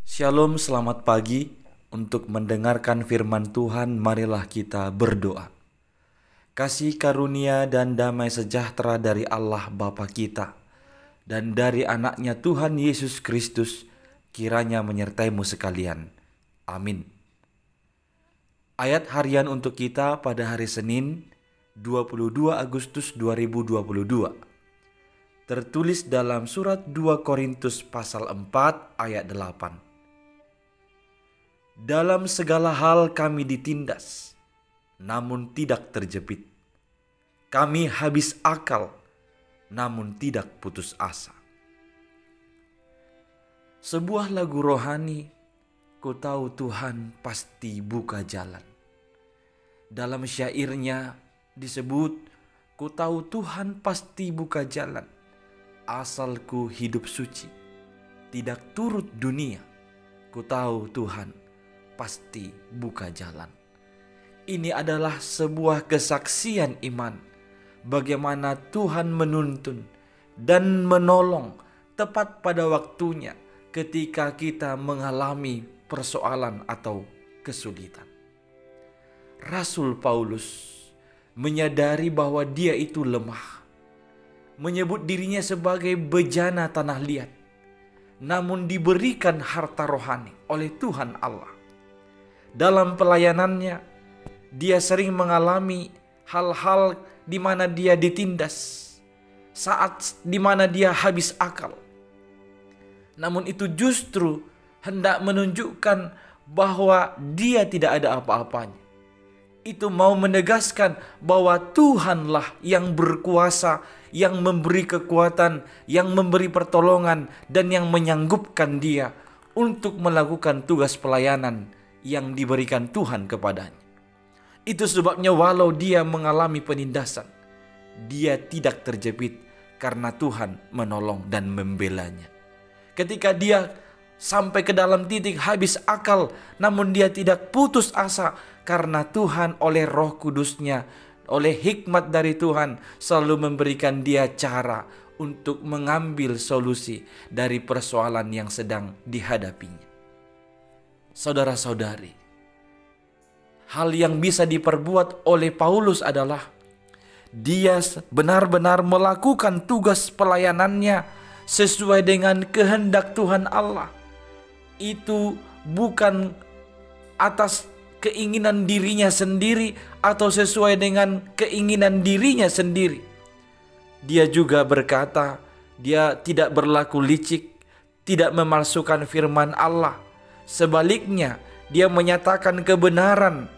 Shalom, selamat pagi. Untuk mendengarkan firman Tuhan, marilah kita berdoa. Kasih karunia dan damai sejahtera dari Allah Bapa kita dan dari anaknya Tuhan Yesus Kristus kiranya menyertaimu sekalian. Amin. Ayat harian untuk kita pada hari Senin 22 Agustus 2022 tertulis dalam surat 2 Korintus pasal 4 ayat 8. Dalam segala hal kami ditindas, namun tidak terjepit. Kami habis akal, namun tidak putus asa. Sebuah lagu rohani, ku tahu Tuhan pasti buka jalan. Dalam syairnya disebut, ku tahu Tuhan pasti buka jalan. Asalku hidup suci, tidak turut dunia, ku tahu Tuhan pasti buka jalan. Ini adalah sebuah kesaksian iman bagaimana Tuhan menuntun dan menolong tepat pada waktunya ketika kita mengalami persoalan atau kesulitan. Rasul Paulus menyadari bahwa dia itu lemah, menyebut dirinya sebagai bejana tanah liat, namun diberikan harta rohani oleh Tuhan Allah. Dalam pelayanannya, dia sering mengalami hal-hal di mana dia ditindas, saat di mana dia habis akal. Namun itu justru hendak menunjukkan bahwa dia tidak ada apa-apanya. Itu mau menegaskan bahwa Tuhanlah yang berkuasa, yang memberi kekuatan, yang memberi pertolongan, dan yang menyanggupkan dia untuk melakukan tugas pelayanan yang diberikan Tuhan kepadanya. Itu sebabnya walau dia mengalami penindasan, dia tidak terjepit karena Tuhan menolong dan membelanya. Ketika dia sampai ke dalam titik habis akal, namun dia tidak putus asa karena Tuhan oleh Roh Kudus-Nya, oleh hikmat dari Tuhan selalu memberikan dia cara untuk mengambil solusi dari persoalan yang sedang dihadapinya. Saudara-saudari, hal yang bisa diperbuat oleh Paulus adalah dia benar-benar melakukan tugas pelayanannya sesuai dengan kehendak Tuhan Allah. Itu bukan atas keinginan dirinya sendiri atau sesuai dengan keinginan dirinya sendiri. Dia juga berkata, dia tidak berlaku licik, tidak memalsukan firman Allah. Sebaliknya, dia menyatakan kebenaran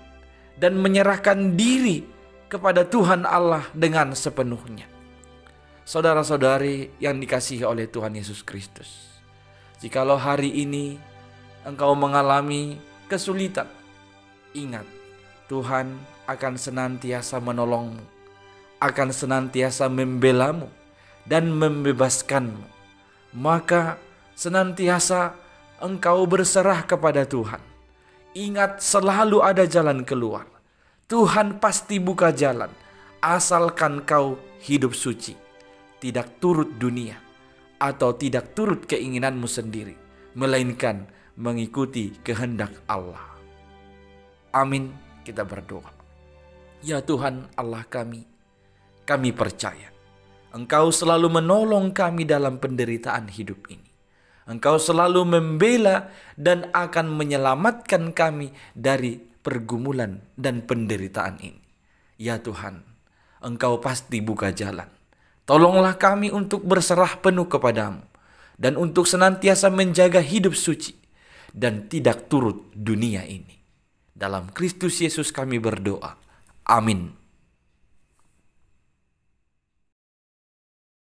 dan menyerahkan diri kepada Tuhan Allah dengan sepenuhnya. Saudara-saudari yang dikasihi oleh Tuhan Yesus Kristus, jikalau hari ini engkau mengalami kesulitan, ingat, Tuhan akan senantiasa menolongmu, akan senantiasa membelamu dan membebaskanmu. Maka senantiasa engkau berserah kepada Tuhan. Ingat, selalu ada jalan keluar. Tuhan pasti buka jalan, asalkan kau hidup suci, tidak turut dunia, atau tidak turut keinginanmu sendiri, melainkan mengikuti kehendak Allah. Amin. Kita berdoa. Ya Tuhan Allah kami percaya Engkau selalu menolong kami dalam penderitaan hidup ini. Engkau selalu membela dan akan menyelamatkan kami dari pergumulan dan penderitaan ini. Ya Tuhan, Engkau pasti buka jalan. Tolonglah kami untuk berserah penuh kepadamu dan untuk senantiasa menjaga hidup suci dan tidak turut dunia ini. Dalam Kristus Yesus kami berdoa. Amin.